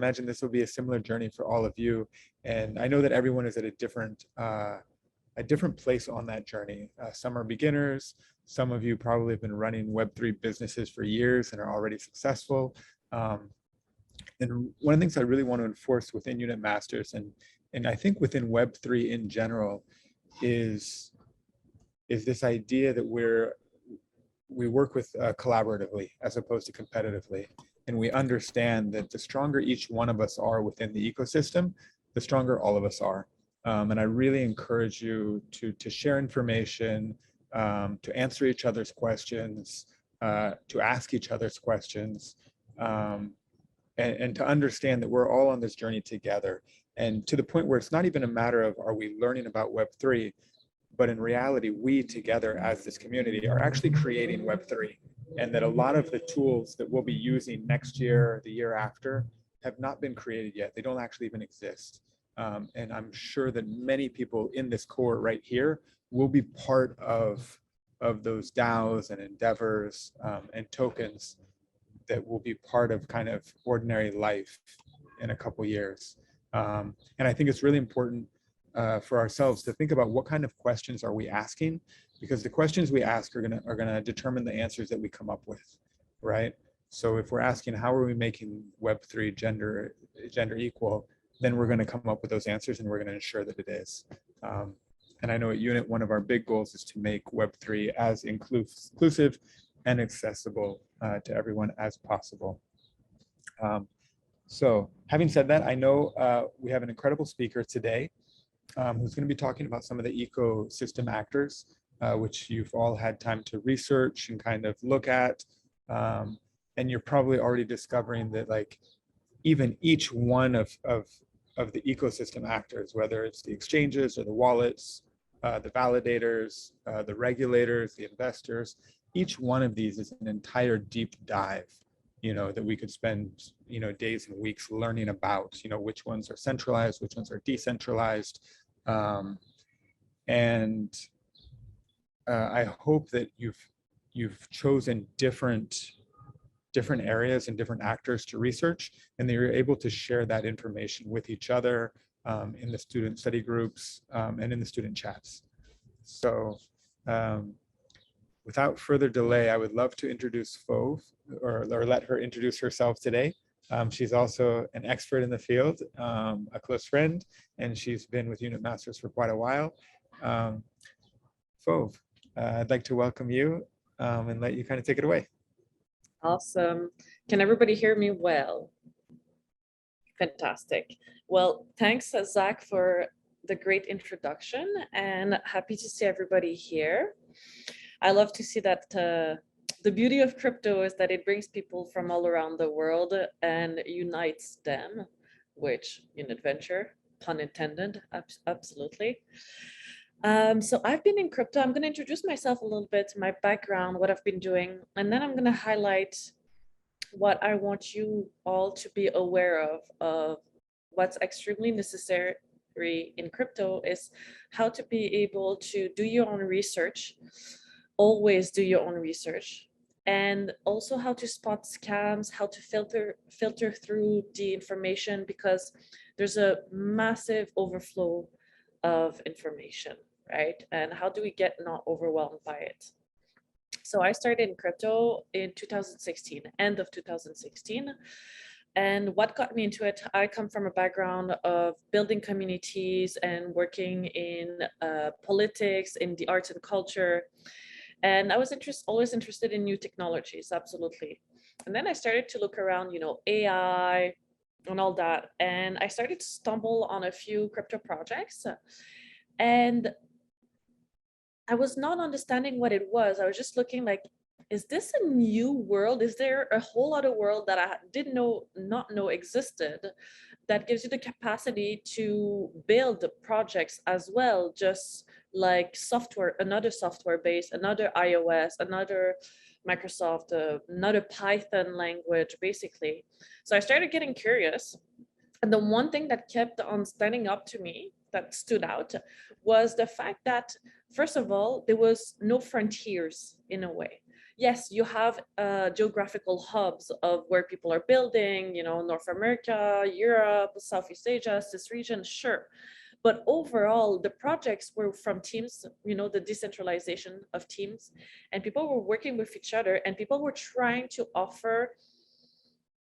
imagine this will be a similar journey for all of you. And I know that everyone is at a different place on that journey. Some are beginners. Some of you probably have been running Web3 businesses for years and are already successful. And one of the things I really want to enforce within Unit Masters, and I think within Web3 in general, is this idea that we work with collaboratively as opposed to competitively. And we understand that the stronger each one of us are within the ecosystem, the stronger all of us are. And I really encourage you to share information, to answer each other's questions, to ask each other's questions, and to understand that we're all on this journey together. And to the point where it's not even a matter of, are we learning about Web3, but in reality, we together as this community are actually creating Web3. And that a lot of the tools that we'll be using next year, the year after, have not been created yet. They don't actually even exist. And I'm sure that many people in this cohort right here will be part of those DAOs and endeavors and tokens that will be part of kind of ordinary life in a couple years. And I think it's really important for ourselves to think about what kind of questions are we asking, because the questions we ask are gonna determine the answers that we come up with, right? So if we're asking how are we making Web3 gender equal, then we're gonna come up with those answers and we're gonna ensure that it is. And I know at Unit, one of our big goals is to make Web3 as inclusive and accessible to everyone as possible. So having said that, I know we have an incredible speaker today who's going to be talking about some of the ecosystem actors, which you've all had time to research and kind of look at. And you're probably already discovering that like even each one of the ecosystem actors, whether it's the exchanges or the wallets, the validators, the regulators, the investors, each one of these is an entire deep dive, that we could spend, days and weeks learning about, which ones are centralized, which ones are decentralized. And I hope that you've chosen different areas and different actors to research, and that you're able to share that information with each other in the student study groups and in the student chats. So without further delay, I would love to introduce Fauve, or let her introduce herself today. She's also an expert in the field, a close friend, and she's been with Unit Masters for quite a while. Fauve, I'd like to welcome you and let you kind of take it away. Awesome. Can everybody hear me well? Fantastic. Well, thanks, Zach, for the great introduction, and happy to see everybody here. I love to see that the beauty of crypto is that it brings people from all around the world and unites them, which in adventure, pun intended, absolutely. So I've been in crypto. I'm going to introduce myself a little bit, my background, what I've been doing, and then I'm going to highlight what I want you all to be aware of what's extremely necessary in crypto is how to be able to do your own research, always do your own research, and also how to spot scams, how to filter through the information, because there's a massive overflow of information, right? And how do we get not overwhelmed by it? So I started in crypto in 2016, end of 2016. And what got me into it, I come from a background of building communities and working in politics, in the arts and culture. And I was always interested in new technologies, absolutely. And then I started to look around, AI and all that. And I started to stumble on a few crypto projects. And I was not understanding what it was. I was just looking like, is this a new world? Is there a whole other world that I did not know existed that gives you the capacity to build projects as well, just like software, another software base, another iOS, another Microsoft, another Python language, basically. So I started getting curious. And the one thing that kept on standing up to me, that stood out, was the fact that, first of all, there was no frontiers in a way. yes, you have geographical hubs of where people are building, you know, North America, Europe, Southeast Asia, this region, sure. But overall, the projects were from teams, you know, the decentralization of teams, and people were working with each other, and people were trying to offer,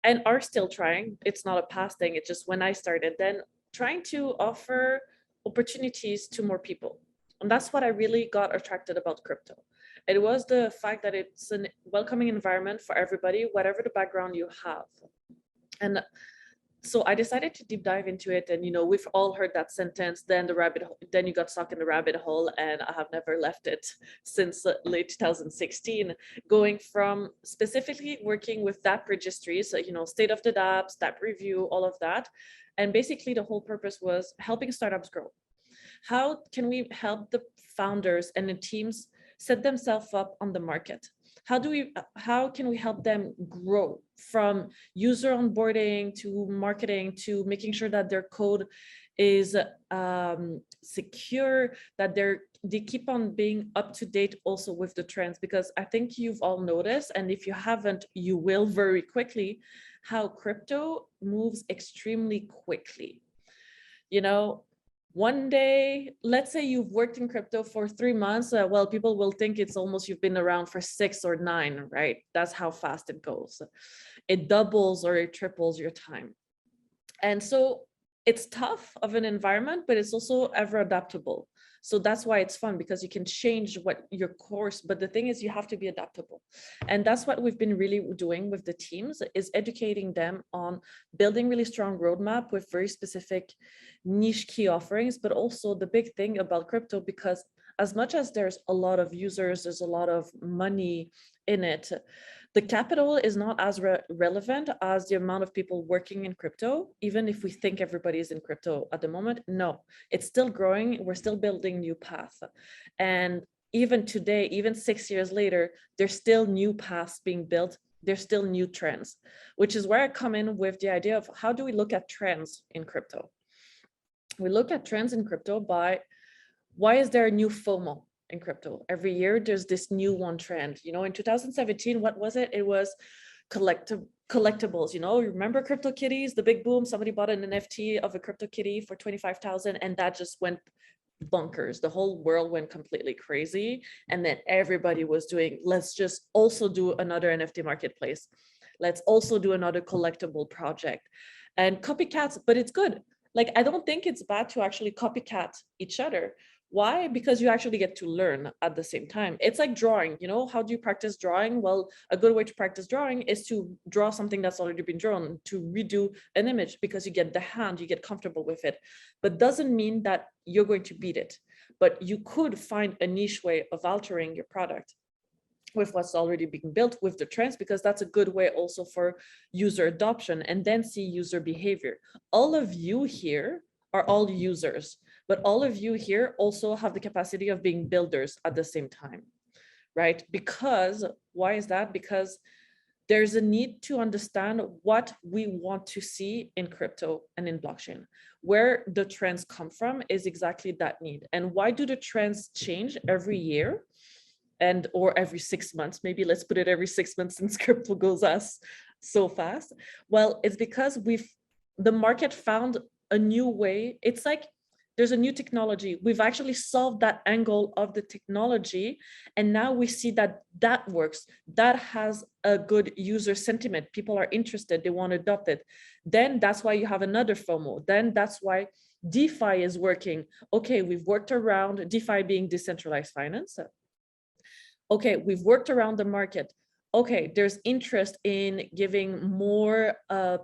and are still trying. It's not a past thing. It's just when I started, then trying to offer opportunities to more people. And that's what I really got attracted about crypto. It was the fact that it's a welcoming environment for everybody, whatever the background you have. And so I decided to deep dive into it. And, you know, we've all heard that sentence, then the rabbit hole, then you got stuck in the rabbit hole, and I have never left it since late 2016, going from specifically working with DApp registries, so, you know, state of the dApps, DApp review, all of that. And basically the whole purpose was helping startups grow. How can we help the founders and the teams set themselves up on the market? How can we help them grow from user onboarding to marketing to making sure that their code is secure, that they keep on being up to date also with the trends? Because I think you've all noticed, and if you haven't, you will very quickly, how crypto moves extremely quickly. You know, one day, let's say you've worked in crypto for 3 months, well, people will think it's almost you've been around for 6 or 9, right? That's how fast it goes. It doubles or it triples your time. And so it's tough of an environment, but it's also ever adaptable. So that's why it's fun, because you can change what your course, but the thing is you have to be adaptable. And that's what we've been really doing with the teams, is educating them on building really strong roadmap with very specific niche key offerings. But also the big thing about crypto, because as much as there's a lot of users, there's a lot of money in it, the capital is not as relevant as the amount of people working in crypto. Even if we think everybody is in crypto at the moment, no, it's still growing. We're still building new paths. And even today, even 6 years later, there's still new paths being built. There's still new trends, which is where I come in with the idea of how do we look at trends in crypto? We look at trends in crypto by, why is there a new FOMO in crypto? Every year there's this new one trend. You know, in 2017, what was it? It was collectibles. You know, remember crypto kitties, the big boom? Somebody bought an NFT of a crypto kitty for 25,000, and that just went bonkers. The whole world went completely crazy. And then everybody was doing, let's just also do another NFT marketplace. Let's also do another collectible project. And copycats, but it's good. Like, I don't think it's bad to actually copycat each other. Why? Because you actually get to learn at the same time. It's like drawing, you know, how do you practice drawing? Well, a good way to practice drawing is to draw something that's already been drawn, to redo an image, because you get the hand, you get comfortable with it. But doesn't mean that you're going to beat it. But you could find a niche way of altering your product with what's already being built with the trends, because that's a good way also for user adoption, and then see user behavior. All of you here are all users, but all of you here also have the capacity of being builders at the same time, right? Because why is that? Because there's a need to understand what we want to see in crypto and in blockchain. Where the trends come from is exactly that need. And why do the trends change every year? And or every 6 months, maybe let's put it every 6 months, since crypto goes us so fast. Well, it's because the market found a new way. It's like there's a new technology. We've actually solved that angle of the technology. And now we see that that works. That has a good user sentiment. People are interested, they want to adopt it. Then that's why you have another FOMO. Then that's why DeFi is working. Okay, we've worked around DeFi being decentralized finance. Okay, we've worked around the market. Okay, there's interest in giving more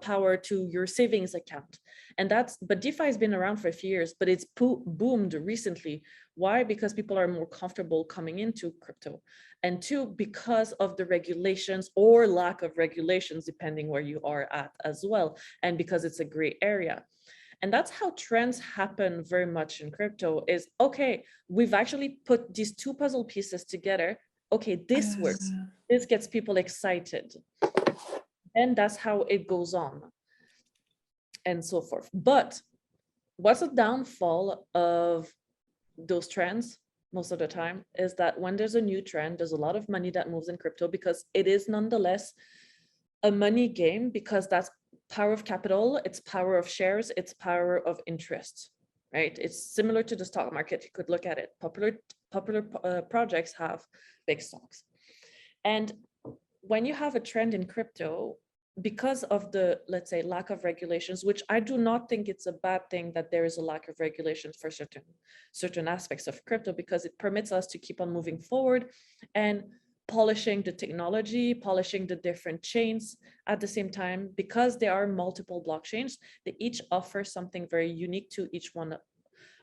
power to your savings account. And but DeFi has been around for a few years, but it's boomed recently. Why? Because people are more comfortable coming into crypto. And two, because of the regulations or lack of regulations, depending where you are at as well. And because it's a gray area. And that's how trends happen very much in crypto is, okay, we've actually put these two puzzle pieces together. Okay, this works. This gets people excited. And that's how it goes on and so forth. But what's the downfall of those trends? most of the time is that when there's a new trend, there's a lot of money that moves in crypto because it is nonetheless a money game, because that's power of capital, it's power of shares, it's power of interest, right? It's similar to the stock market. You could look at it. Popular projects have big stocks. And when you have a trend in crypto, because of the, let's say, lack of regulations, which I do not think it's a bad thing that there is a lack of regulations for certain aspects of crypto, because it permits us to keep on moving forward and polishing the technology, polishing the different chains at the same time. Because there are multiple blockchains, they each offer something very unique to each one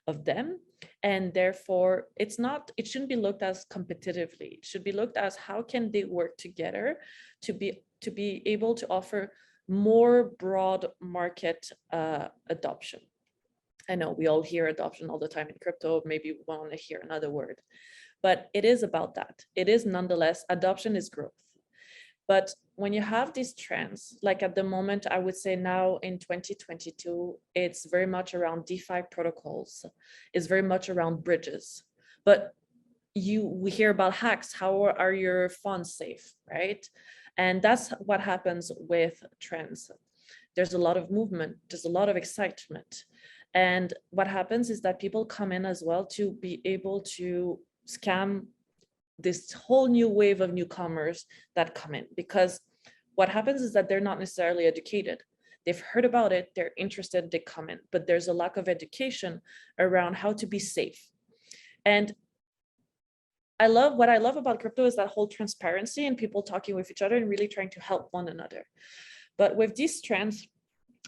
of them. And therefore, it shouldn't be looked as competitively. It should be looked as how can they work together to be able to offer more broad market adoption. I know we all hear adoption all the time in crypto. Maybe we want to hear another word, but it is about that. It is nonetheless, adoption is growth. But when you have these trends, like at the moment, I would say now in 2022, it's very much around DeFi protocols. It's very much around bridges. But we hear about hacks. How are your funds safe, right? And that's what happens with trends. There's a lot of movement. There's a lot of excitement. And what happens is that people come in as well to be able to scam this whole new wave of newcomers that come in, because what happens is that they're not necessarily educated. They've heard about it, they're interested, they come in, but there's a lack of education around how to be safe. And what I love about crypto is that whole transparency and people talking with each other and really trying to help one another. But with these trends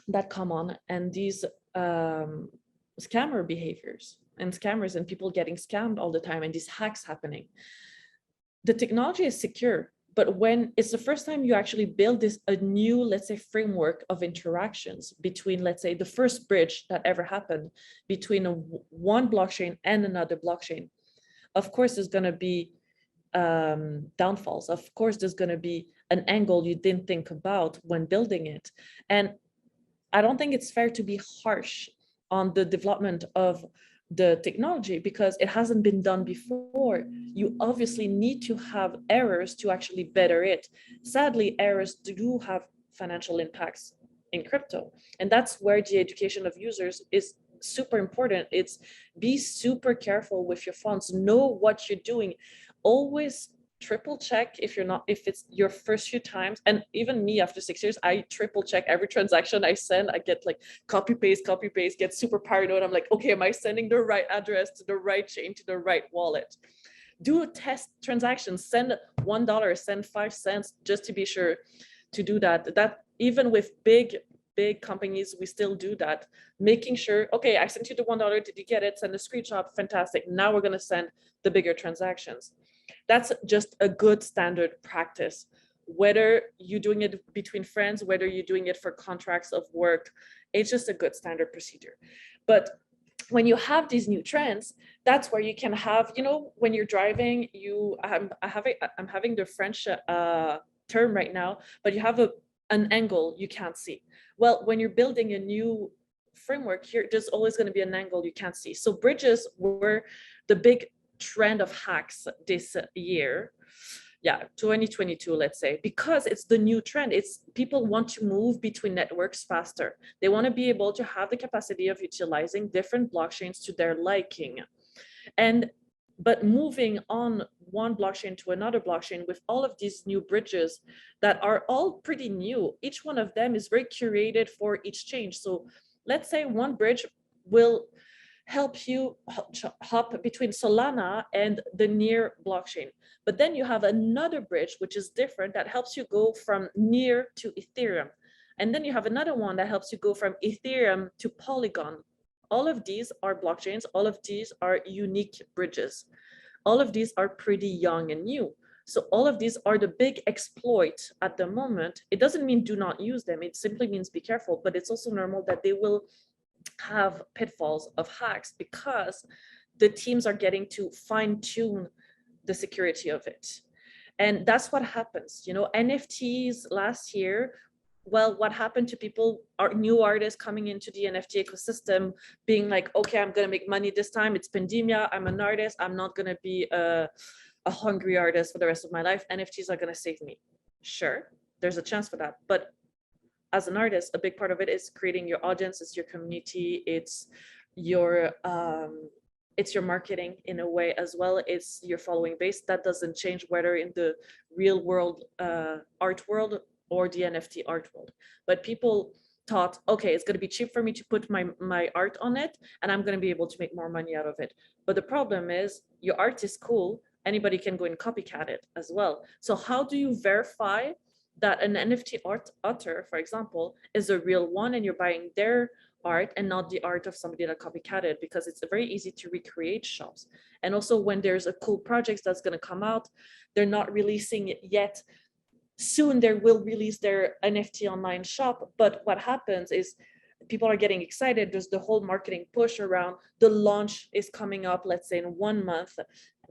that come on and these scammer behaviors and scammers and people getting scammed all the time and these hacks happening, the technology is secure, but when it's the first time you actually build a new, let's say, framework of interactions between, let's say, the first bridge that ever happened between one blockchain and another blockchain, of course, there's going to be downfalls. Of course, there's going to be an angle you didn't think about when building it. And I don't think it's fair to be harsh on the development of the technology because it hasn't been done before. You obviously need to have errors to actually better it. Sadly, errors do have financial impacts in crypto. And that's where the education of users is super important. It's be super careful with your funds, know what you're doing. Always triple check if it's your first few times. And even me, after 6 years, I triple check every transaction I send. I get like copy paste, get super paranoid. I'm like, okay, am I sending the right address to the right chain, to the right wallet? Do test transactions, send $1, send 5 cents, just to be sure to do that. That even with big companies, we still do that, making sure, okay, I sent you the $1, did you get it? Send a screenshot, fantastic. Now we're gonna send the bigger transactions. That's just a good standard practice, whether you're doing it between friends, whether you're doing it for contracts of work, it's just a good standard procedure. But when you have these new trends, that's where you can have, when you're driving, I'm having the French term right now, but you have an angle you can't see. Well, when you're building a new framework here, there's always going to be an angle you can't see. So bridges were the big trend of hacks this year. 2022, let's say, because it's the new trend. It's people want to move between networks faster. They want to be able to have the capacity of utilizing different blockchains to their liking. But moving on one blockchain to another blockchain with all of these new bridges that are all pretty new, each one of them is very curated for each change. So let's say one bridge will help you hop between Solana and the near blockchain. But then you have another bridge, which is different, that helps you go from near to Ethereum. And then you have another one that helps you go from Ethereum to Polygon. All of these are blockchains. All of these are unique bridges. All of these are pretty young and new. So all of these are the big exploit at the moment. It doesn't mean do not use them. It simply means be careful, but it's also normal that they will have pitfalls of hacks because the teams are getting to fine tune the security of it. And that's what happens. NFTs last year well, what happened to people, new artists coming into the NFT ecosystem, being like, okay, I'm going to make money this time. It's pandemia. I'm an artist. I'm not going to be a hungry artist for the rest of my life. NFTs are going to save me. Sure, there's a chance for that. But as an artist, a big part of it is creating your audience, it's your community, it's your marketing in a way as well. It's your following base. That doesn't change whether in the real world art world or the NFT art world. But people thought, okay, it's going to be cheap for me to put my art on it, and I'm going to be able to make more money out of it. But the problem is, your art is cool. Anybody can go and copycat it as well. So how do you verify that an NFT author, for example, is a real one and you're buying their art and not the art of somebody that copycatted? Because it's very easy to recreate shops. And also when there's a cool project that's going to come out, they're not releasing it yet. Soon they will release their NFT online shop. But what happens is people are getting excited. There's the whole marketing push around the launch is coming up, let's say in 1 month.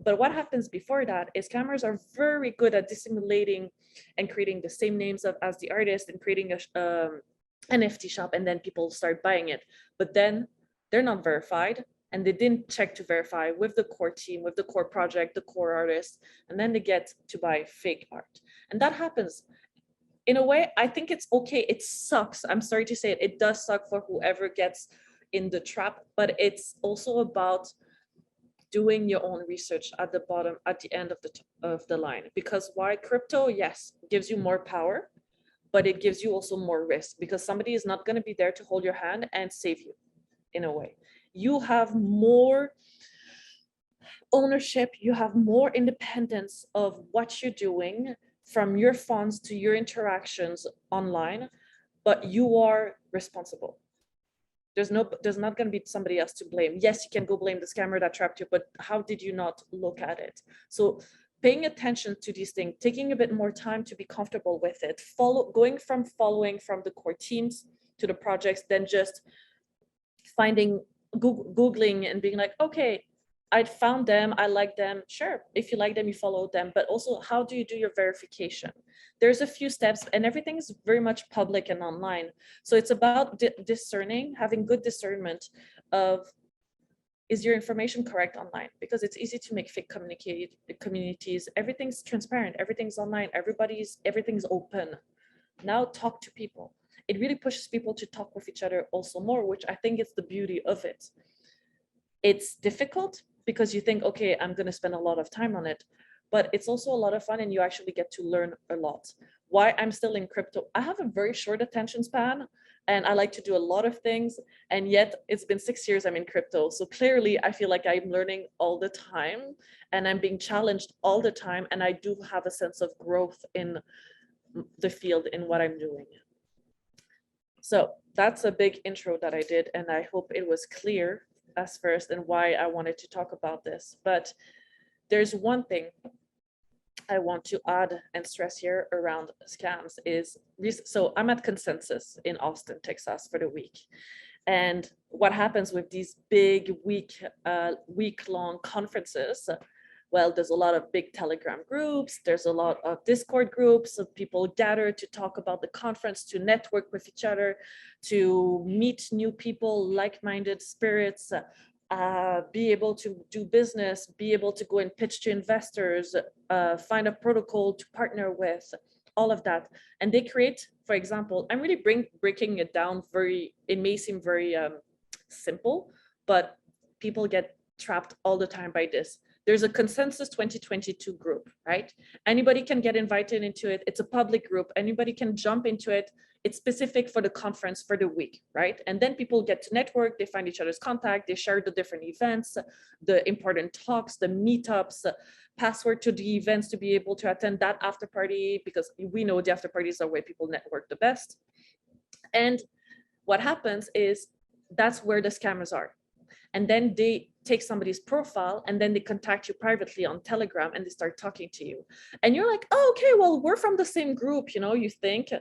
But what happens before that is scammers are very good at dissimulating and creating the same names as the artist and creating a NFT shop, and then people start buying it. But then they're not verified, and they didn't check to verify with the core team, with the core project, the core artist, and then they get to buy fake art. And that happens. In a way, I think it's okay. It sucks. I'm sorry to say it. It does suck for whoever gets in the trap, but it's also about doing your own research at the bottom, at the end of the line. Because why? Crypto, yes, gives you more power, but it gives you also more risk, because somebody is not going to be there to hold your hand and save you in a way. You have more ownership, you have more independence of what you're doing, from your funds to your interactions online, but you are responsible. There's not going to be somebody else to blame. Yes, you can go blame the scammer that trapped you, but how did you not look at it? So paying attention to these things, taking a bit more time to be comfortable with it, going from following from the core teams to the projects, then just finding, Googling and being like, okay, I found them, I like them. Sure, if you like them, you follow them. But also, how do you do your verification? There's a few steps, and everything is very much public and online. So it's about discerning, having good discernment of, is your information correct online? Because it's easy to make fake communities. Everything's transparent, everything's online, everything's open. Now talk to people. It really pushes people to talk with each other also more, which I think is the beauty of it. It's difficult because you think, okay, I'm going to spend a lot of time on it, but it's also a lot of fun and you actually get to learn a lot. Why I'm still in crypto, I have a very short attention span and I like to do a lot of things, and yet it's been 6 years I'm in crypto. So clearly I feel like I'm learning all the time and I'm being challenged all the time, and I do have a sense of growth in the field in what I'm doing. So that's a big intro that I did, and I hope it was clear as first and why I wanted to talk about this. But there's one thing I want to add and stress here around scams is, so I'm at Consensus in Austin, Texas for the week. And what happens with these big week-long conferences, well, there's a lot of big Telegram groups, there's a lot of Discord groups of people gather to talk about the conference, to network with each other, to meet new people, like-minded spirits, be able to do business, be able to go and pitch to investors, find a protocol to partner with, all of that. And they create, for example, I'm really breaking it down it may seem very simple, but people get trapped all the time by this. There's a Consensus 2022 group, right? Anybody can get invited into it. It's a public group. Anybody can jump into it. It's specific for the conference for the week, right? And then people get to network, they find each other's contact, they share the different events, the important talks, the meetups, password to the events to be able to attend that after party, because we know the after parties are where people network the best. And what happens is that's where the scammers are. And then they take somebody's profile and then they contact you privately on Telegram and they start talking to you. And you're like, oh, okay, well, we're from the same group, you think.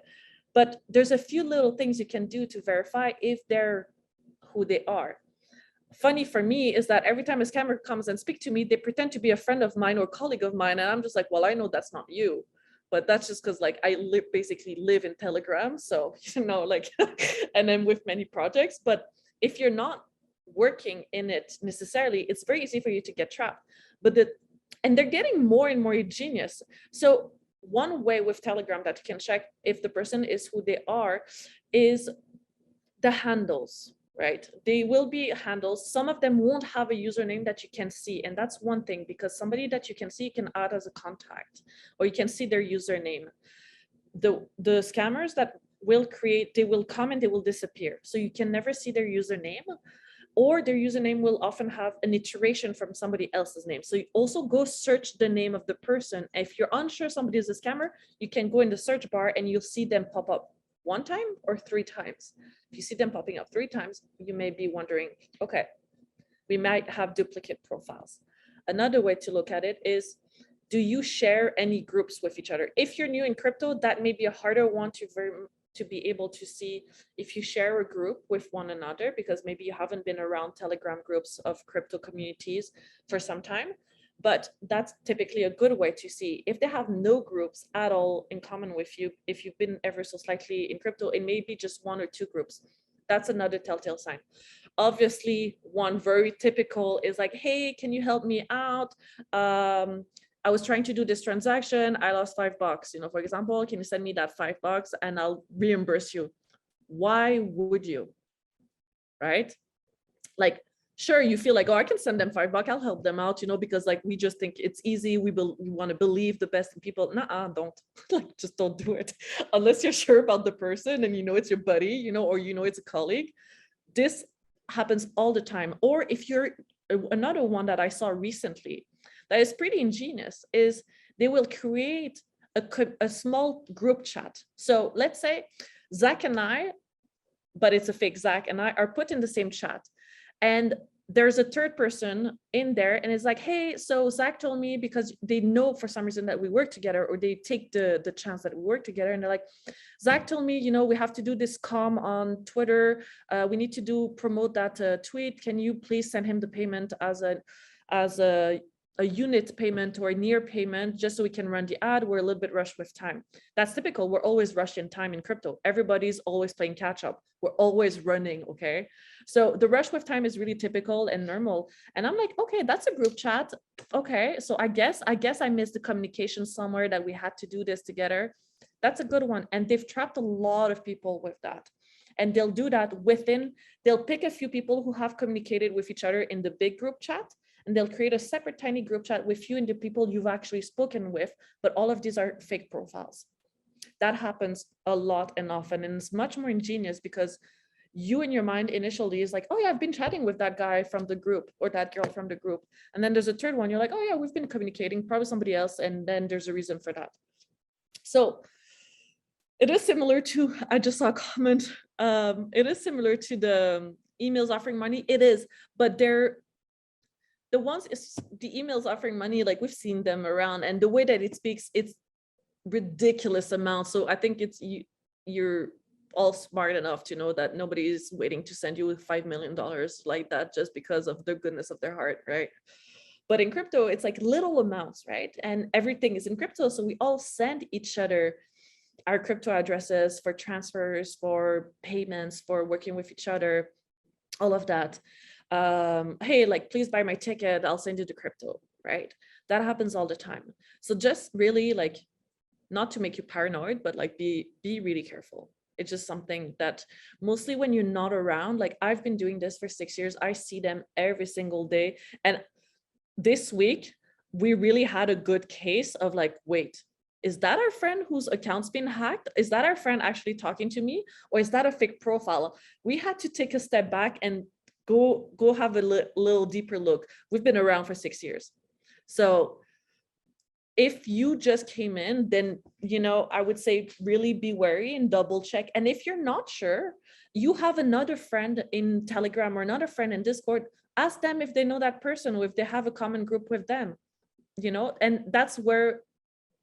But there's a few little things you can do to verify if they're who they are. Funny for me is that every time a scammer comes and speaks to me, they pretend to be a friend of mine or colleague of mine. And I'm just like, well, I know that's not you. but that's just because like I basically live in Telegram. So, like, and then with many projects, but if you're not working in it necessarily, it's very easy for you to get trapped. And they're getting more and more ingenious. So one way with Telegram that you can check if the person is who they are is the handles, right? They will be handles. Some of them won't have a username that you can see. And that's one thing, because somebody that you can see, you can add as a contact, or you can see their username. The scammers that will create, they will come and they will disappear. So you can never see their username, or their username will often have an iteration from somebody else's name. So you also go search the name of the person. If you're unsure somebody is a scammer, you can go in the search bar and you'll see them pop up 1 time or 3 times. If you see them popping up 3 times, you may be wondering, okay, we might have duplicate profiles. Another way to look at it is, do you share any groups with each other? If you're new in crypto, that may be a harder one to be able to see if you share a group with one another, because maybe you haven't been around Telegram groups of crypto communities for some time. But that's typically a good way to see if they have no groups at all in common with you. If you've been ever so slightly in crypto, it may be just 1 or 2 groups. That's another telltale sign. Obviously, one very typical is like, hey, can you help me out? I was trying to do this transaction. I lost $5. For example, can you send me that $5 and I'll reimburse you? Why would you? Right? Like, sure, you feel like, oh, I can send them $5. I'll help them out, because like we just think it's easy. We want to believe the best in people. Nuh-uh, don't. Like, just don't do it unless you're sure about the person and it's your buddy, or it's a colleague. This happens all the time. Or if you're another one that I saw recently that is pretty ingenious is they will create a small group chat. So let's say Zach and I, but it's a fake Zach and I, are put in the same chat. And there's a third person in there and it's like, hey, so Zach told me, because they know for some reason that we work together, or they take the chance that we work together, and they're like, Zach told me, we have to do this comm on Twitter. We need to promote that tweet. Can you please send him the payment as a unit payment or a near payment, just so we can run the ad? We're a little bit rushed with time. That's typical. We're always rushed in time in crypto. Everybody's always playing catch up. We're always running. Okay. So the rush with time is really typical and normal. And I'm like, okay, that's a group chat. Okay. So I guess I missed the communication somewhere that we had to do this together. That's a good one. And they've trapped a lot of people with that. And they'll do that they'll pick a few people who have communicated with each other in the big group chat, and they'll create a separate tiny group chat with you and the people you've actually spoken with, but all of these are fake profiles. That happens a lot and often, and it's much more ingenious because you in your mind initially is like, oh yeah, I've been chatting with that guy from the group or that girl from the group. And then there's a third one, you're like, oh yeah, we've been communicating, probably somebody else, and then there's a reason for that. So it is similar to, I just saw a comment, it is similar to the emails offering money. It is, but the emails offering money, like we've seen them around, and the way that it speaks, it's ridiculous amounts. So I think you're all smart enough to know that nobody is waiting to send you $5 million like that just because of the goodness of their heart, right? But in crypto, it's like little amounts, right? And everything is in crypto. So we all send each other our crypto addresses for transfers, for payments, for working with each other, all of that. Hey, like, please buy my ticket, I'll send you the crypto, right? That happens all the time. So just really, like, not to make you paranoid, but like be really careful. It's just something that mostly when you're not around, like I've been doing this for 6 years, I see them every single day. And this week, we really had a good case of like, wait, is that our friend whose account's been hacked? Is that our friend actually talking to me? Or is that a fake profile? We had to take a step back and go have a little deeper look. We've been around for 6 years. So if you just came in, then, I would say really be wary and double check. And if you're not sure, you have another friend in Telegram or another friend in Discord, ask them if they know that person, or if they have a common group with them, and that's where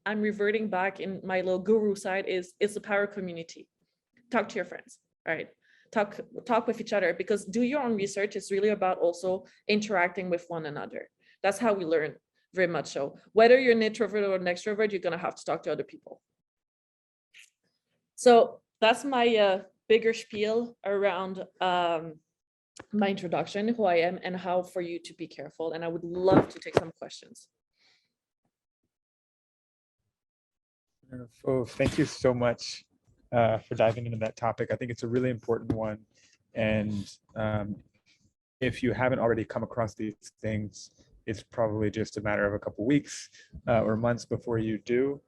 I'm reverting back in my little guru side is it's the power community. Talk to your friends, right? Talk with each other, because do your own research. It's really about also interacting with one another. That's how we learn. very much so. Whether you're an introvert or an extrovert, you're going to have to talk to other people. So that's my bigger spiel around my introduction, who I am, and how for you to be careful. And I would love to take some questions. Fauve, thank you so much for diving into that topic. I think it's a really important one. And if you haven't already come across these things, it's probably just a matter of a couple weeks or months before you do.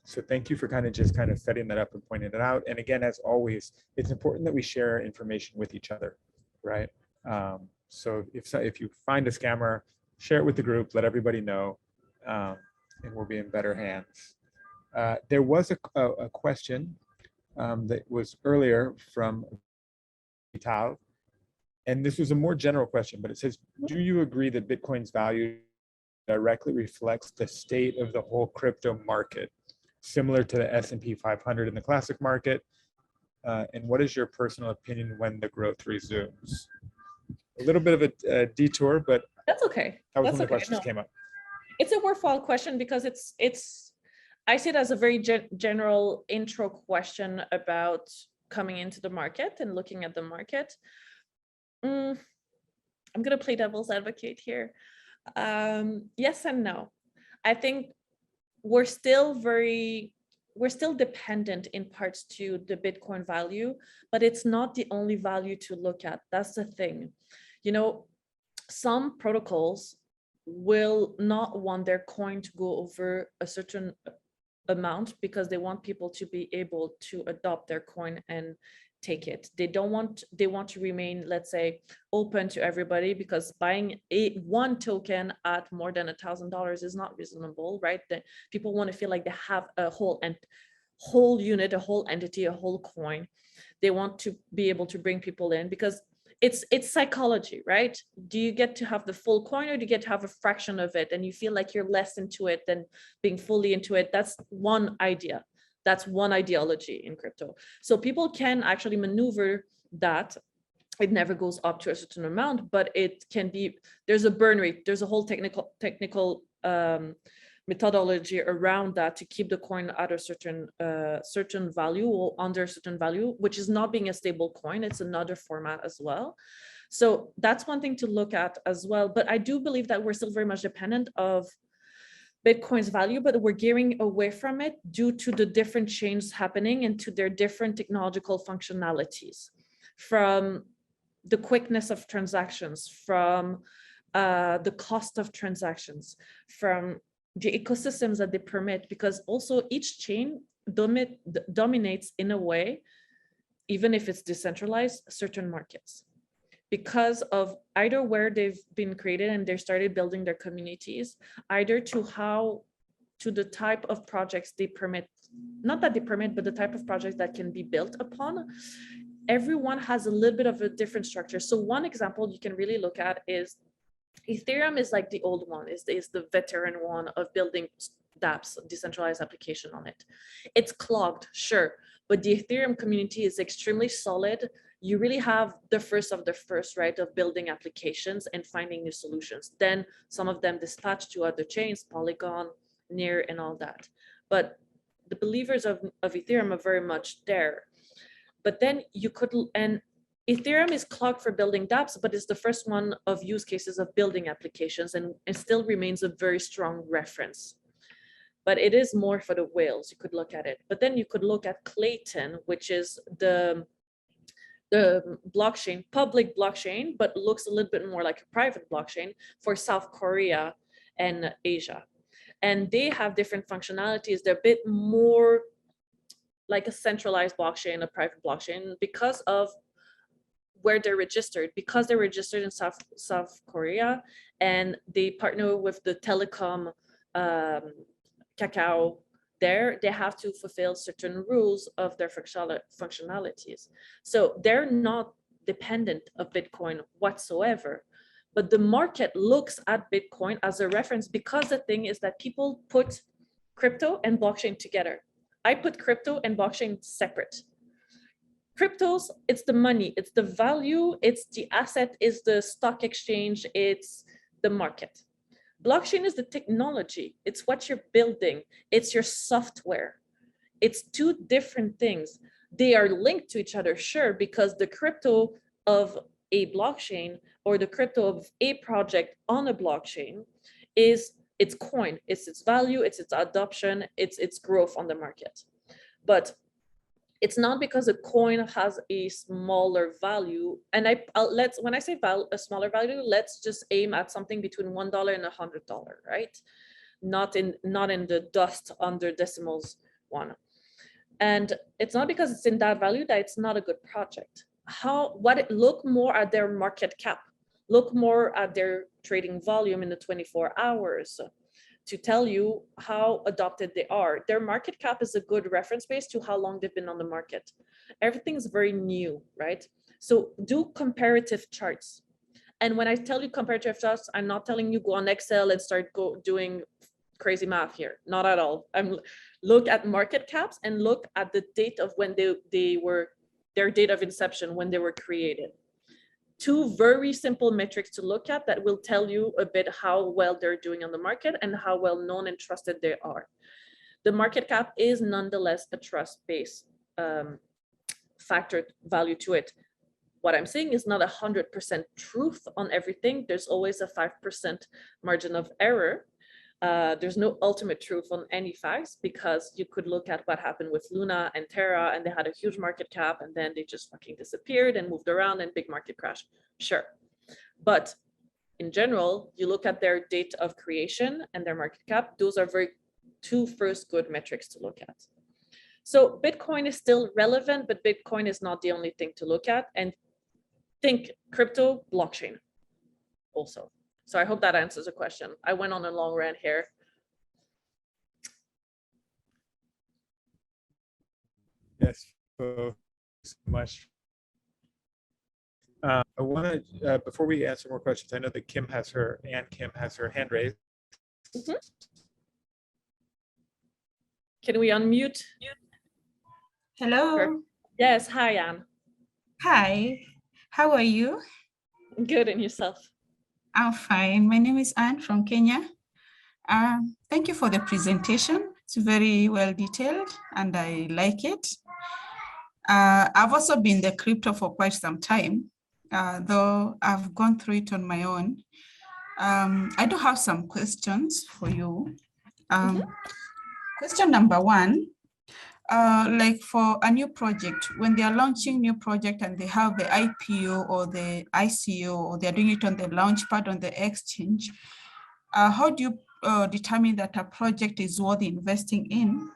So thank you for kind of setting that up and pointing it out. And again, as always, it's important that we share information with each other, right? So if you find a scammer, share it with the group, let everybody know, and we'll be in better hands. There was a question that was earlier from Vital, and this was a more general question, but it says, do you agree that Bitcoin's value directly reflects the state of the whole crypto market, similar to the S&P 500 in the classic market? And what is your personal opinion when the growth resumes? A little bit of a detour, but that's okay. That was that's when the okay. questions came up. It's a worthwhile question because it's I see it as a very general intro question about coming into the market and looking at the market. I'm going to play devil's advocate here. Yes and no. I think we're still dependent in parts to the Bitcoin value, but it's not the only value to look at. That's the thing. You know, some protocols will not want their coin to go over a certain amount because they want people to be able to adopt their coin and take it. They want to remain, let's say, open to everybody, because buying one token at more than $1,000 is not reasonable, right? That people want to feel like they have a whole unit, a whole entity, a whole coin. They want to be able to bring people in because it's psychology, right? Do you get to have the full coin, or do you get to have a fraction of it and you feel like you're less into it than being fully into it? That's one idea. That's one ideology in crypto. So people can actually maneuver that. It never goes up to a certain amount, but it can be, there's a burn rate. There's a whole technical methodology around that to keep the coin at a certain value or under a certain value, which is not being a stable coin. It's another format as well. So that's one thing to look at as well. But I do believe that we're still very much dependent of Bitcoin's value, but we're gearing away from it due to the different chains happening and to their different technological functionalities, from the quickness of transactions, from the cost of transactions, from the ecosystems that they permit, because also each chain dominates in a way, even if it's decentralized, certain markets, because of either where they've been created and they started building their communities, either to the type of projects they permit, not that they permit, but the type of projects that can be built upon. Everyone has a little bit of a different structure. So one example you can really look at is Ethereum is like the old one, is the veteran one of building dApps, decentralized application on it. It's clogged, sure, but the Ethereum community is extremely solid. You really have the first of the first, right, of building applications and finding new solutions. Then some of them dispatch to other chains, Polygon, Near, and all that. But the believers of Ethereum are very much there. But then you could, and Ethereum is clogged for building dApps, but it's the first one of use cases of building applications, and it still remains a very strong reference. But it is more for the whales. You could look at it. But then you could look at Clayton, which is the blockchain, public blockchain, but looks a little bit more like a private blockchain for South Korea and Asia. And they have different functionalities. They're a bit more like a centralized blockchain, a private blockchain, because of where they're registered, because they're registered in South Korea, and they partner with the telecom cacao there. They have to fulfill certain rules of their functionalities. So they're not dependent of Bitcoin whatsoever. But the market looks at Bitcoin as a reference, because the thing is that people put crypto and blockchain together. I put crypto and blockchain separate. Cryptos, it's the money, it's the value, it's the asset, it's the stock exchange, it's the market. Blockchain is the technology. It's what you're building. It's your software. It's two different things. They are linked to each other, sure, because the crypto of a blockchain or the crypto of a project on a blockchain is its coin, it's its value, it's its adoption, it's its growth on the market. But it's not because a coin has a smaller value. And when I say a smaller value, let's just aim at something between $1 and $100, right? Not in the dust under decimals one. And it's not because it's in that value that it's not a good project. Look more at their market cap, look more at their trading volume in the 24 hours to tell you how adopted they are. Their market cap is a good reference base to how long they've been on the market. Everything's very new, right? So do comparative charts. And when I tell you comparative charts, I'm not telling you go on Excel and start doing crazy math here. Not at all. Look at market caps and look at the date of when they were, their date of inception, when they were created. Two very simple metrics to look at that will tell you a bit how well they're doing on the market and how well known and trusted they are. The market cap is nonetheless a trust-based factor value to it. What I'm saying is not 100% truth on everything. There's always a 5% margin of error. There's no ultimate truth on any facts, because you could look at what happened with Luna and Terra, and they had a huge market cap and then they just fucking disappeared and moved around and big market crash. Sure. But in general, you look at their date of creation and their market cap. Those are two first good metrics to look at. So Bitcoin is still relevant, but Bitcoin is not the only thing to look at. And think crypto, blockchain also. So I hope that answers the question. I went on a long rant here. Yes, so much. I want to, before we answer more questions, I know that Kim has her hand raised. Mm-hmm. Can we unmute? Hello. Her? Yes, hi, Anne. Hi, how are you? Good, and yourself? I'm fine. My name is Anne from Kenya. Thank you for the presentation. It's very well detailed and I like it. I've also been in the crypto for quite some time, though I've gone through it on my own. I do have some questions for you. Question number one, like for a new project, when they are launching new project and they have the IPO or the ICO, or they're doing it on the launch pad on the exchange, how do you determine that a project is worth investing in?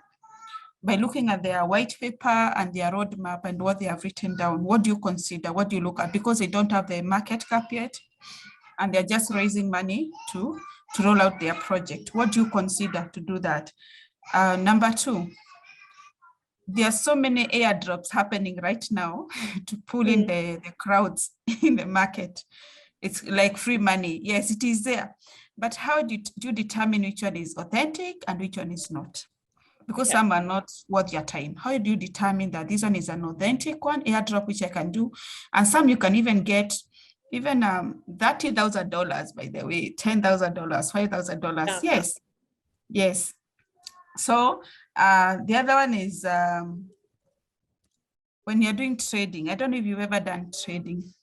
By looking at their white paper and their roadmap and what they have written down, what do you consider? What do you look at? Because they don't have the market cap yet and they're just raising money to roll out their project. What do you consider to do that? Number two, there are so many airdrops happening right now to pull in the crowds in the market. It's like free money. Yes, it is there. But how do you determine which one is authentic and which one is not? Because some are not worth your time. How do you determine that this one is an authentic one, airdrop, which I can do? And some you can even get even $30,000, by the way, $10,000, $5,000. Yeah. Yes, yes. So the other one is when you're doing trading. I don't know if you've ever done trading.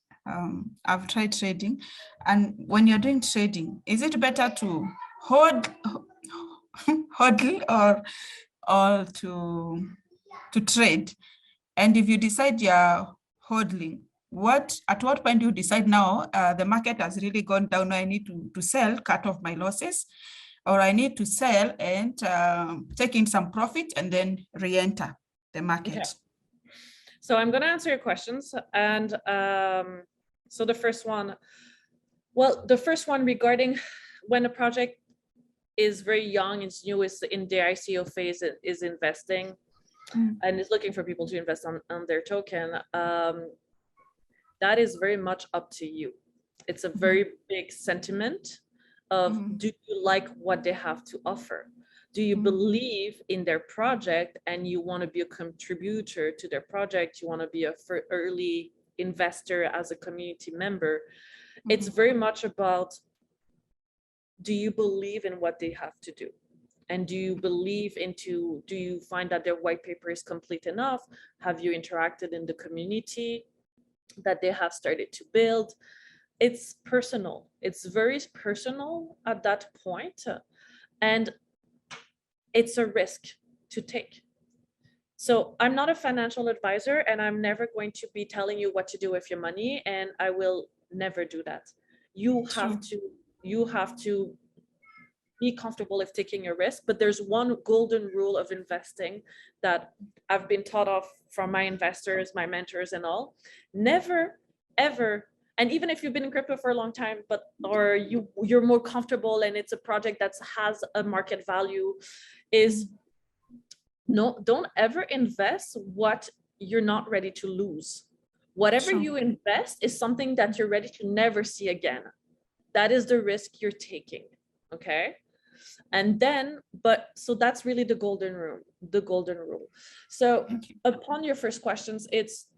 I've tried trading. And when you're doing trading, is it better to hodl or to trade? And if you decide you're hodling, at what point do you decide now the market has really gone down, I need to sell, cut off my losses, or I need to sell and take in some profit and then re-enter the market? Okay. So I'm going to answer your questions. And so the first one regarding when a project is very young, it's new, is in the ICO phase, is investing and is looking for people to invest on their token, that is very much up to you. It's a very big sentiment of, do you like what they have to offer? Do you believe in their project and you want to be a contributor to their project? You want to be a early investor as a community member? It's very much about do you believe in what they have to do? And do you do you find that their white paper is complete enough? Have you interacted in the community that they have started to build? It's personal. It's very personal at that point. And it's a risk to take. So I'm not a financial advisor, and I'm never going to be telling you what to do with your money, and I will never do that. You have to be comfortable with taking a risk, but there's one golden rule of investing that I've been taught of from my investors, my mentors and all. Never, ever, and even if you've been in crypto for a long time, or you're more comfortable and it's a project that has a market value, is no, don't ever invest what you're not ready to lose. Whatever you invest is something that you're ready to never see again. That is the risk you're taking, okay? And then, so that's really the golden rule. So upon your first questions, it's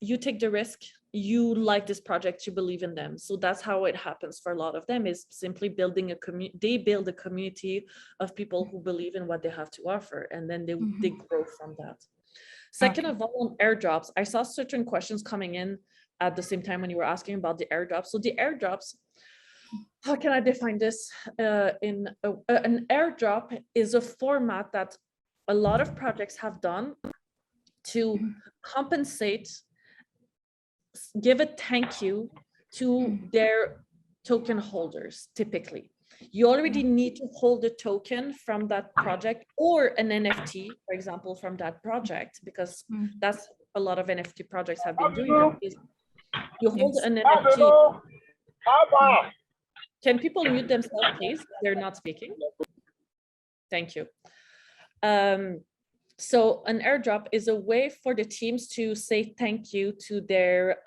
you take the risk, you like this project, you believe in them. So that's how it happens for a lot of them, is simply building a community. They build a community of people who believe in what they have to offer, and then they grow from that. Second of all, on airdrops, I saw certain questions coming in at the same time when you were asking about the airdrops. So the airdrops, how can I define this? An airdrop is a format that a lot of projects have done to compensate, give a thank you to their token holders. Typically, you already need to hold a token from that project, or an NFT, for example, from that project, because that's a lot of NFT projects have been doing that, is you hold an NFT. Can people mute themselves, please? They're not speaking. Thank you. So an airdrop is a way for the teams to say thank you to their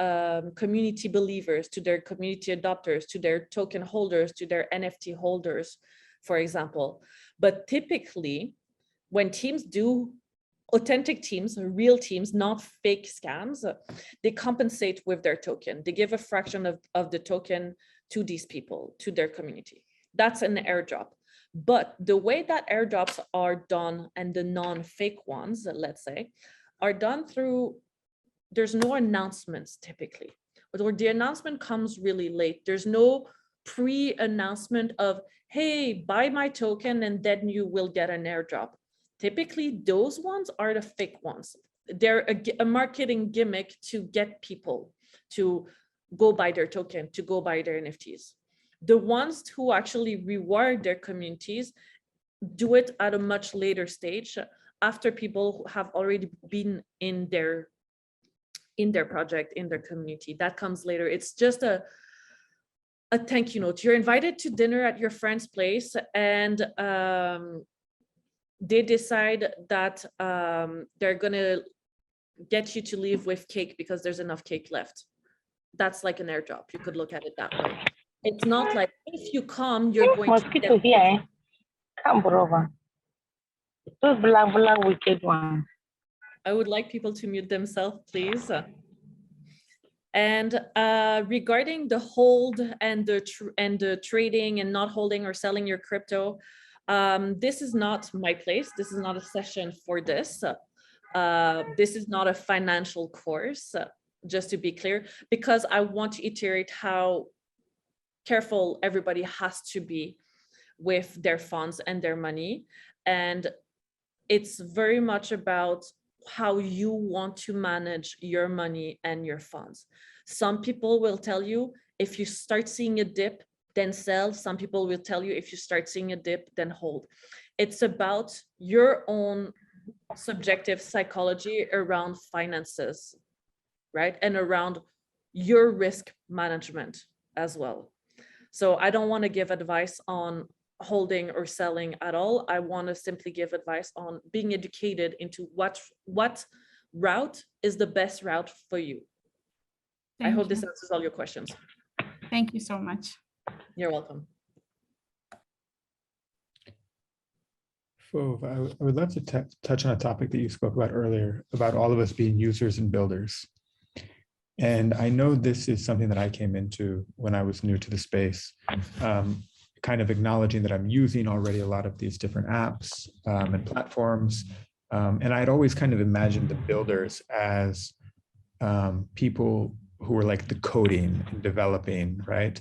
community believers, to their community adopters, to their token holders, to their NFT holders, for example. But typically, when teams do, authentic teams, real teams, not fake scams, they compensate with their token. They give a fraction of the token to these people, to their community. That's an airdrop. But the way that airdrops are done, and the non-fake ones, let's say, are done through, there's no announcements typically, or the announcement comes really late. There's no pre-announcement of, hey, buy my token and then you will get an airdrop. Typically, those ones are the fake ones. They're a marketing gimmick to get people to go buy their token, to go buy their NFTs. The ones who actually reward their communities do it at a much later stage, after people who have already been in their project, in their community. That comes later. It's just a thank you note. You're invited to dinner at your friend's place, and they decide that they're gonna get you to leave with cake because there's enough cake left. That's like an airdrop. You could look at it that way. It's not like if you come, you're going to get here. Come over. Those black wicked ones. I would like people to mute themselves, please. And regarding the hold and the trading and not holding or selling your crypto, this is not my place. This is not a session for this. This is not a financial course, just to be clear, because I want to iterate how careful everybody has to be with their funds and their money. And it's very much about how you want to manage your money and your funds. Some people will tell you, if you start seeing a dip, then sell. Some people will tell you, if you start seeing a dip, then hold. It's about your own subjective psychology around finances, right? And around your risk management as well. So I don't want to give advice on holding or selling at all. I want to simply give advice on being educated into what route is the best route for you. I hope this answers all your questions. Thank you so much. You're welcome. Fauve, I would love to touch on a topic that you spoke about earlier, about all of us being users and builders. And I know this is something that I came into when I was new to the space. kind of acknowledging that I'm using already a lot of these different apps and platforms. And I'd always kind of imagined the builders as people who were like the coding and developing, right?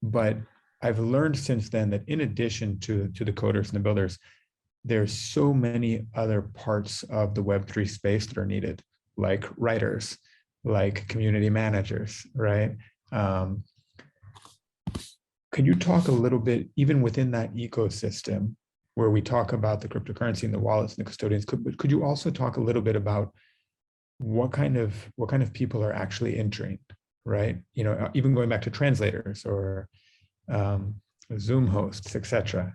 But I've learned since then that in addition to the coders and the builders, there's so many other parts of the Web3 space that are needed, like writers, like community managers, right? Could you talk a little bit, even within that ecosystem, where we talk about the cryptocurrency and the wallets and the custodians, could you also talk a little bit about what kind of people are actually entering, right? You know, even going back to translators or Zoom hosts, etc.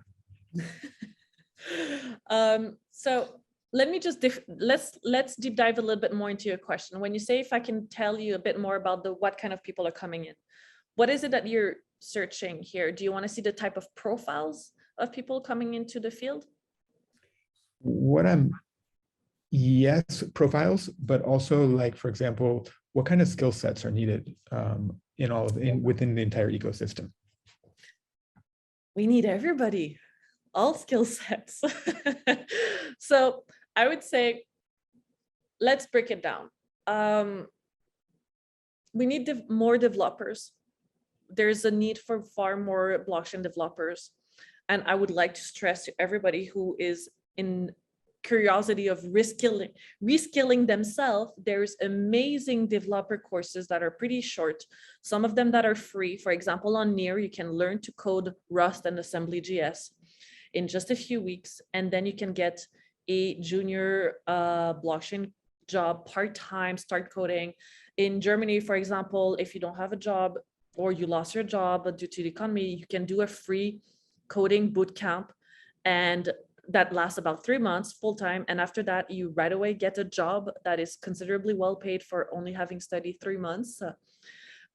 So let me just let's deep dive a little bit more into your question. When you say, if I can tell you a bit more about what kind of people are coming in, what is it that you're searching here? Do you want to see the type of profiles of people coming into the field? Yes, profiles, but also, like, for example, what kind of skill sets are needed within the entire ecosystem? We need everybody, all skill sets. So I would say, let's break it down. We need more developers. There's a need for far more blockchain developers. And I would like to stress to everybody who is in curiosity of reskilling themselves, there's amazing developer courses that are pretty short, some of them that are free. For example, on Near, you can learn to code Rust and Assembly.js in just a few weeks, and then you can get a junior blockchain job part-time, start coding. In Germany, for example, if you don't have a job or you lost your job due to the economy, you can do a free coding bootcamp, and that lasts about 3 months full-time. And after that, you right away get a job that is considerably well paid for only having studied 3 months.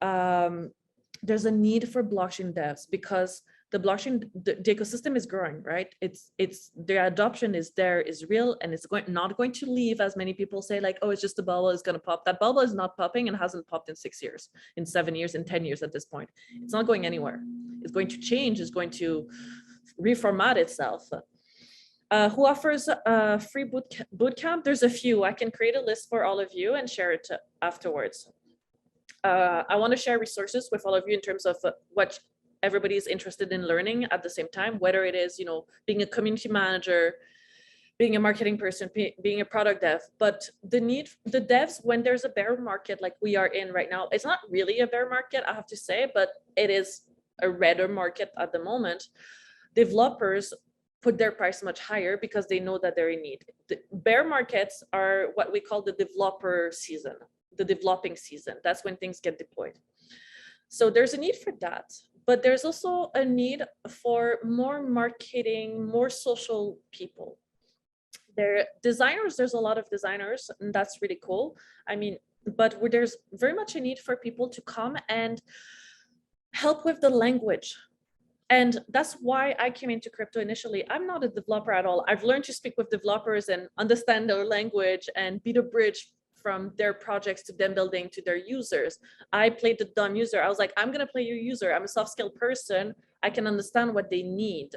There's a need for blockchain devs because the ecosystem is growing, right? The adoption is there, is real, and it's not going to leave, as many people say, like, oh, it's just a bubble, it's going to pop. That bubble is not popping and hasn't popped in 6 years, in 7 years, in 10 years at this point. It's not going anywhere. It's going to change, it's going to reformat itself. Who offers a free bootcamp? There's a few. I can create a list for all of you and share it afterwards. I want to share resources with all of you in terms of what everybody is interested in learning at the same time, whether it is, being a community manager, being a marketing person, being a product dev. But the devs, when there's a bear market like we are in right now, it's not really a bear market, I have to say, but it is a redder market at the moment. Developers put their price much higher because they know that they're in need. The bear markets are what we call the developer season, the developing season. That's when things get deployed. So there's a need for that, but there's also a need for more marketing, more social people. There's a lot of designers, and that's really cool. I mean, but there's very much a need for people to come and help with the language. And that's why I came into crypto initially. I'm not a developer at all. I've learned to speak with developers and understand their language and be the bridge from their projects to them building to their users. I played the dumb user. I was like, I'm going to play your user. I'm a soft skill person. I can understand what they need.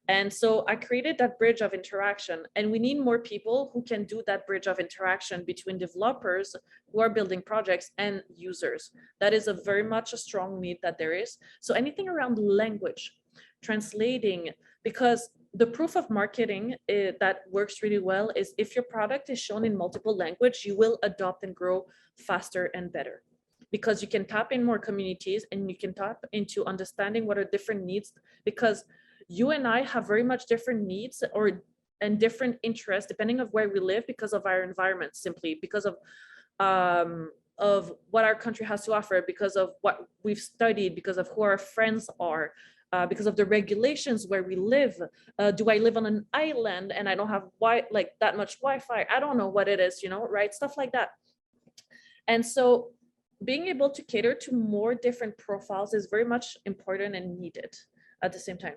And so I created that bridge of interaction, and we need more people who can do that bridge of interaction between developers who are building projects and users. That is very much a strong need that there is. So anything around language, translating, because the proof of marketing that works really well is if your product is shown in multiple languages, you will adopt and grow faster and better, because you can tap in more communities and you can tap into understanding what are different needs, because you and I have very much different needs and different interests depending on where we live, because of our environment, simply because of what our country has to offer, because of what we've studied, because of who our friends are, because of the regulations where we live. Do I live on an island and I don't have that much Wi-Fi? I don't know what it is, right? Stuff like that. And so being able to cater to more different profiles is very much important and needed at the same time.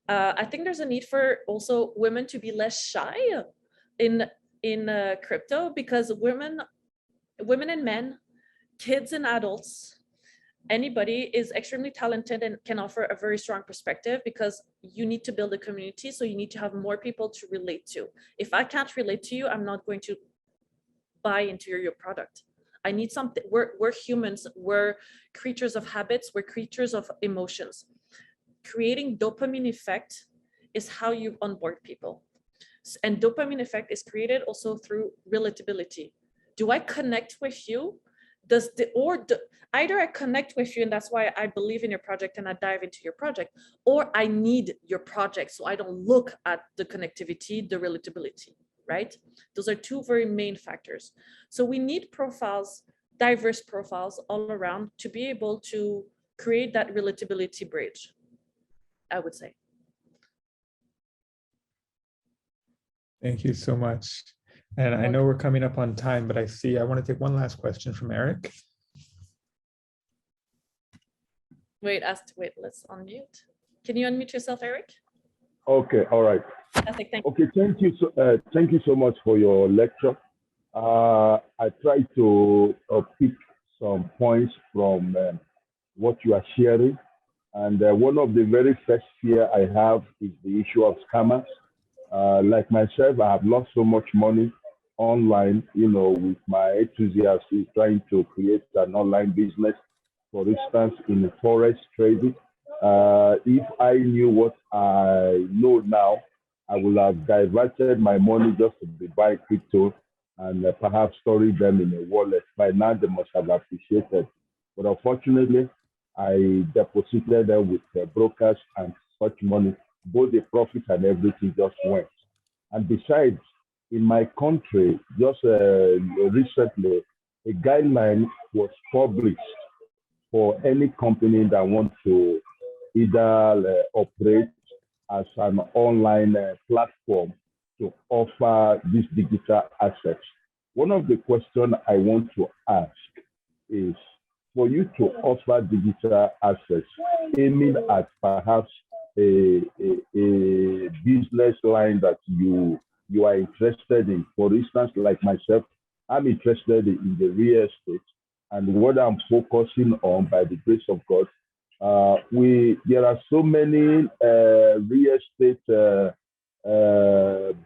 I think there's a need for also women to be less shy in crypto, because women and men, kids and adults, anybody is extremely talented and can offer a very strong perspective, because you need to build a community. So you need to have more people to relate to. If I can't relate to you, I'm not going to buy into your product. I need something. We're humans. We're creatures of habits. We're creatures of emotions. Creating dopamine effect is how you onboard people. And dopamine effect is created also through relatability. Do I connect with you? Either I connect with you, and that's why I believe in your project and I dive into your project, or I need your project so I don't look at the connectivity, the relatability, right? Those are two very main factors. So we need profiles, diverse profiles all around to be able to create that relatability bridge, I would say. Thank you so much. And I know we're coming up on time, but I want to take one last question from Eric. Wait, let's unmute. Can you unmute yourself, Eric? Okay, all right. Fantastic, thank you. Okay, thank you so much for your lecture. I tried to pick some points from what you are sharing. And one of the very first fear I have is the issue of scammers. Like myself, I have lost so much money online, with my enthusiasm trying to create an online business, for instance, in forex trading. If I knew what I know now, I would have diverted my money just to be buying crypto and perhaps storing them in a wallet. By now, they must have appreciated. But unfortunately, I deposited them with brokers, and such money, both the profit and everything just went. And besides, in my country, just recently, a guideline was published for any company that wants to either operate as an online platform to offer these digital assets. One of the questions I want to ask is, for you to offer digital assets, aiming at perhaps a business line that you are interested in. For instance, like myself, I'm interested in the real estate, and what I'm focusing on, by the grace of God, there are so many real estate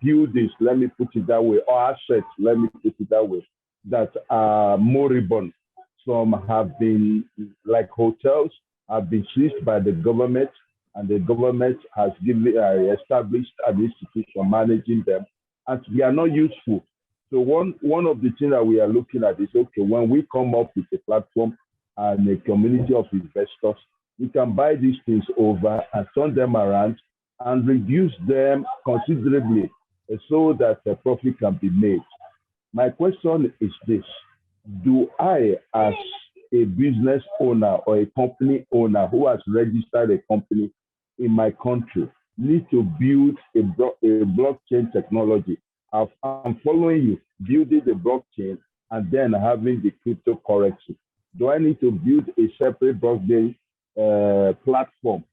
buildings, let me put it that way, or assets, let me put it that way, that are moribund. Some have been, like hotels, have been seized by the government, and the government has established an institution managing them, and they are not useful. So one of the things that we are looking at is, okay, when we come up with a platform and a community of investors, we can buy these things over and turn them around and reduce them considerably so that a profit can be made. My question is this: do I, as a business owner or a company owner who has registered a company in my country, need to build a blockchain technology? I'm following you, building the blockchain and then having the cryptocurrency. Do I need to build a separate blockchain platform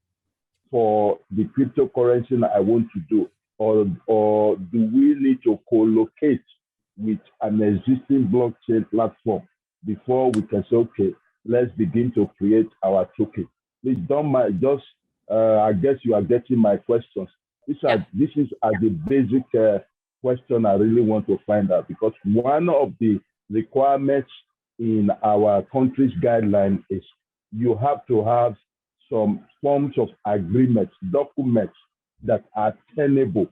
for the cryptocurrency that I want to do? Or do we need to co-locate with an existing blockchain platform before we can say, okay, let's begin to create our token? Please don't mind, just, I guess you are getting my questions. This is the basic question I really want to find out, because one of the requirements in our country's guideline is you have to have some forms of agreements, documents that are tenable,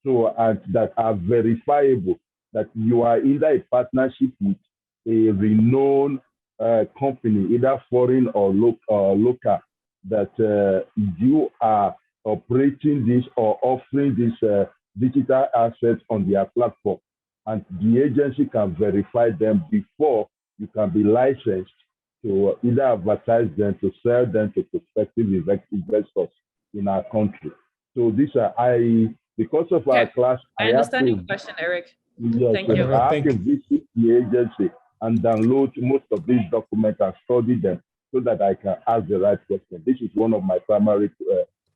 and that are verifiable, that you are either a partnership with a renowned company, either foreign or local, that you are operating this or offering this digital assets on their platform, and the agency can verify them before you can be licensed to either advertise them, to sell them to prospective investors in our country. So these are, because of our class, I understand your question, Eric. Yes, Thank you. I have to visit the agency and download most of these documents and study them so that I can ask the right question. This is one of my primary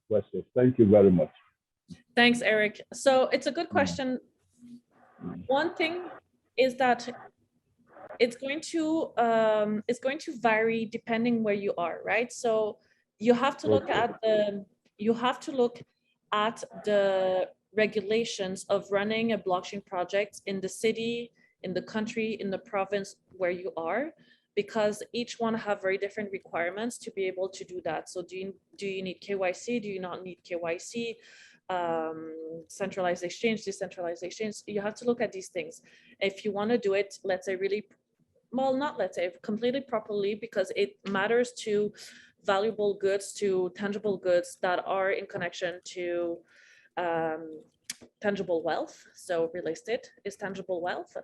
questions. Thank you very much. Thanks, Eric. So it's a good question. One thing is that it's going to vary depending where you are, right? So you have to look at the regulations of running a blockchain project in the city, in the country, in the province where you are, because each one have very different requirements to be able to do that. So do you need KYC? Do you not need KYC? Centralized exchange, decentralized exchange. You have to look at these things. If you want to do it, let's say really, well, not let's say completely properly, because it matters to valuable goods, to tangible goods that are in connection to tangible wealth. So real estate is tangible wealth.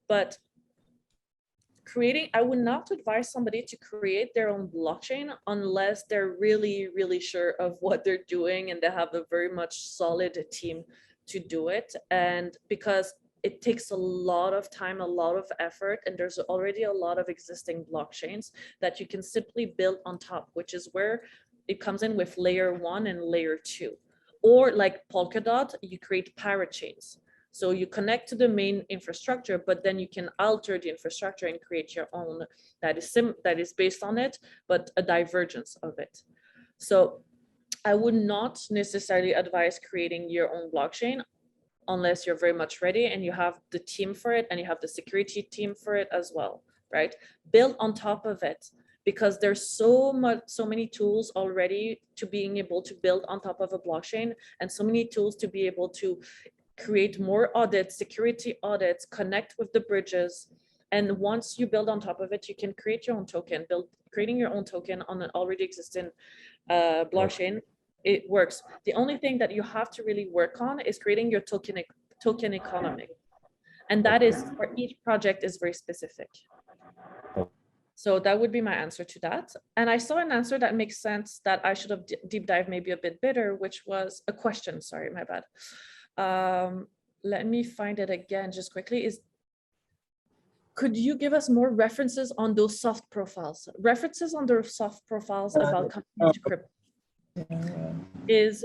But I would not advise somebody to create their own blockchain unless they're really, really sure of what they're doing and they have a very much solid team to do it. And because it takes a lot of time, a lot of effort, and there's already a lot of existing blockchains that you can simply build on top, which is where it comes in with layer 1 and layer 2. Or like Polkadot, you create parachains. So you connect to the main infrastructure, but then you can alter the infrastructure and create your own that is based on it, but a divergence of it. So I would not necessarily advise creating your own blockchain unless you're very much ready and you have the team for it and you have the security team for it as well, right? Build on top of it, because there's so many tools already to being able to build on top of a blockchain, and so many tools to be able to create more audits, security audits, connect with the bridges. And once you build on top of it, you can create your own token. Creating your own token on an already existing blockchain, it works. The only thing that you have to really work on is creating your token economy. And that is, for each project, is very specific. So that would be my answer to that. And I saw an answer that makes sense that I should have deep dive maybe a bit better, which was a question, sorry, my bad. Let me find it again just quickly. Could you give us more references on those soft profiles? References on those soft profiles about coming to crypto is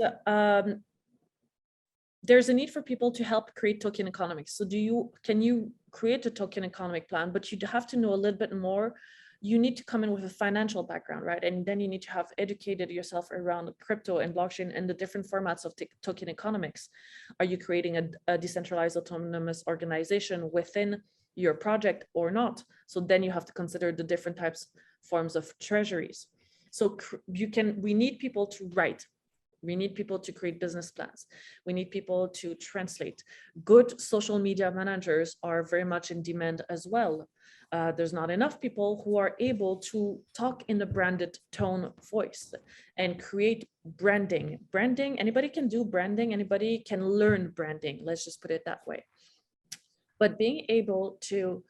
there's a need for people to help create token economics. So can you create a token economic plan, but you have to know a little bit more. You need to come in with a financial background, right? And then you need to have educated yourself around crypto and blockchain and the different formats of token economics. Are you creating a decentralized autonomous organization within your project or not? So then you have to consider the different forms of treasuries. So we need people to write. We need people to create business plans. We need people to translate. Good social media managers are very much in demand as well. There's not enough people who are able to talk in the branded tone voice and create branding. Branding, anybody can do branding, anybody can learn branding, let's just put it that way. But being able to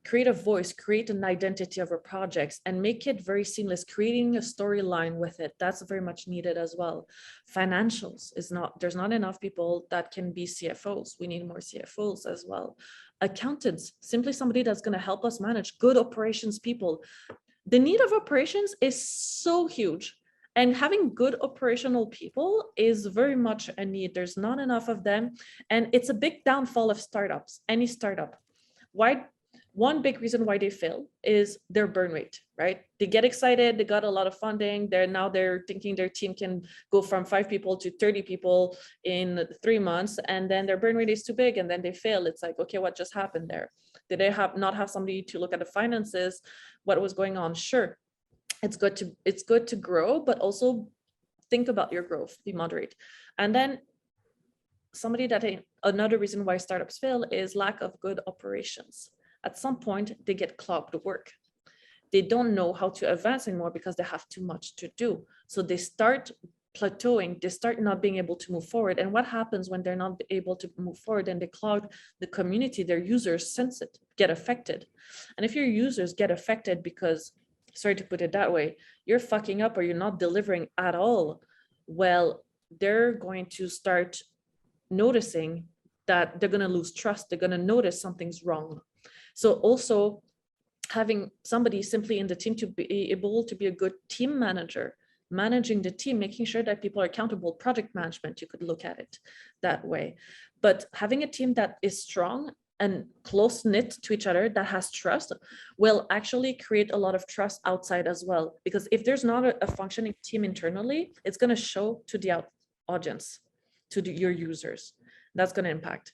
create a voice, create an identity of our projects and make it very seamless, creating a storyline with it, that's very much needed as well. Financials there's not enough people that can be CFOs. We need more CFOs as well. Accountants, simply somebody that's going to help us manage. Good operations people. The need of operations is so huge. And having good operational people is very much a need. There's not enough of them. And it's a big downfall of startups, any startup. Why? One big reason why they fail is their burn rate, right? They get excited, they got a lot of funding, they're thinking their team can go from 5 people to 30 people in 3 months, and then their burn rate is too big, and then they fail. It's like, okay, what just happened there? Did they not have somebody to look at the finances? What was going on? Sure, it's good to grow, but also think about your growth, be moderate. And then another reason why startups fail is lack of good operations. At some point, they get clogged with work. They don't know how to advance anymore because they have too much to do. So they start plateauing, they start not being able to move forward. And what happens when they're not able to move forward and they clog the community, their users sense it, get affected. And if your users get affected because, sorry to put it that way, you're fucking up or you're not delivering at all, well, they're going to start noticing that they're going to lose trust. They're going to notice something's wrong. So also having somebody simply in the team to be able to be a good team manager, managing the team, making sure that people are accountable, project management, you could look at it that way. But having a team that is strong and close knit to each other that has trust will actually create a lot of trust outside as well. Because if there's not a functioning team internally, it's going to show to the audience, to your users. That's going to impact.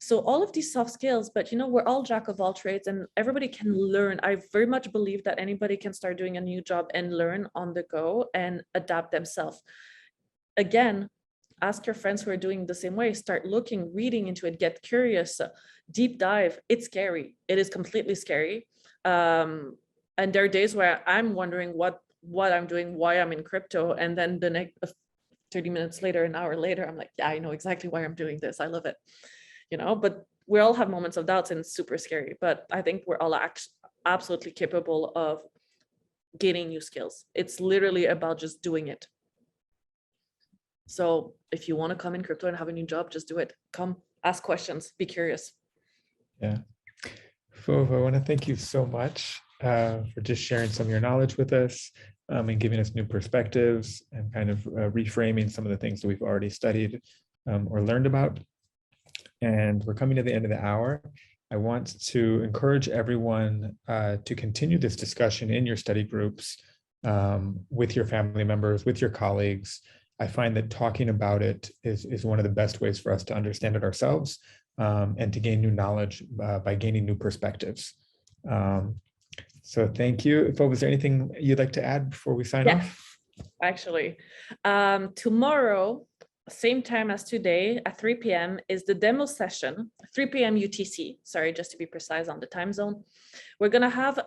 So all of these soft skills, but we're all jack of all trades and everybody can learn. I very much believe that anybody can start doing a new job and learn on the go and adapt themselves. Again, ask your friends who are doing the same way, start looking, reading into it, get curious, deep dive. It's scary. It is completely scary. And there are days where I'm wondering what I'm doing, why I'm in crypto. And then the next 30 minutes later, an hour later, I'm like, yeah, I know exactly why I'm doing this. I love it. But we all have moments of doubts and it's super scary. But I think we're all absolutely capable of gaining new skills. It's literally about just doing it. So if you want to come in crypto and have a new job, just do it. Come, ask questions, be curious. Yeah. Fauve, I want to thank you so much for just sharing some of your knowledge with us and giving us new perspectives and kind of reframing some of the things that we've already studied or learned about. And we're coming to the end of the hour. I want to encourage everyone to continue this discussion in your study groups with your family members, with your colleagues. I find that talking about it is one of the best ways for us to understand it ourselves and to gain new knowledge by gaining new perspectives. So thank you. Fauve, is there anything you'd like to add before we sign off? Actually, tomorrow, same time as today at 3 p.m. is the demo session, 3 p.m. UTC, sorry, just to be precise on the time zone. We're going to have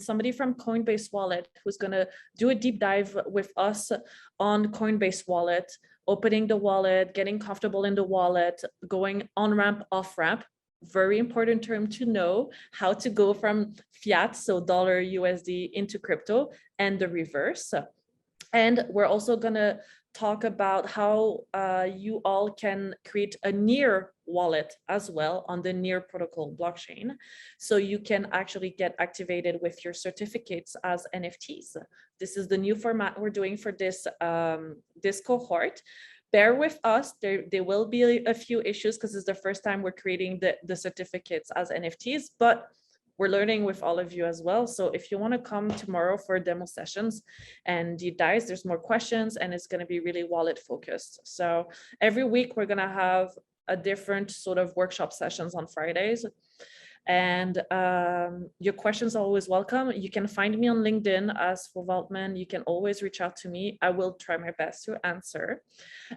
somebody from Coinbase Wallet who's going to do a deep dive with us on Coinbase Wallet, opening the wallet, getting comfortable in the wallet, going on-ramp, off-ramp. Very important term to know, how to go from fiat, so dollar USD, into crypto and the reverse. And we're also going to talk about how you all can create a near wallet as well on the near protocol blockchain. So you can actually get activated with your certificates as NFTs. This is the new format we're doing for this, this cohort. Bear with us, there will be a few issues because it's the first time we're creating the certificates as NFTs, but we're learning with all of you as well. So if you want to come tomorrow for demo sessions and deep dives, there's more questions and it's going to be really wallet focused. So every week we're going to have a different sort of workshop sessions on Fridays. And your questions are always welcome. You can find me on LinkedIn as Fauve Altman. You can always reach out to me. I will try my best to answer.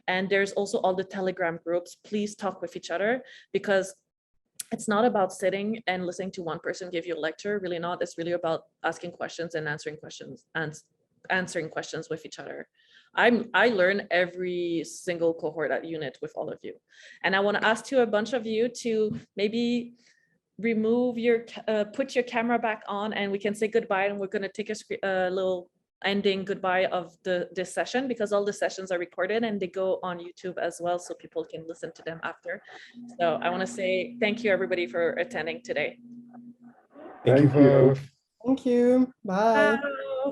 And there's also all the Telegram groups. Please talk with each other because it's not about sitting and listening to one person give you a lecture, really not. It's really about asking questions and answering questions and answering questions with each other. I learn every single cohort at Unit with all of you. And I want to ask a bunch of you to maybe remove your, put your camera back on and we can say goodbye. And we're going to take a little ending goodbye of this session because all the sessions are recorded and they go on YouTube as well so people can listen to them after. So I want to say thank you everybody for attending today. Thank you. Thank you. Bye. Bye.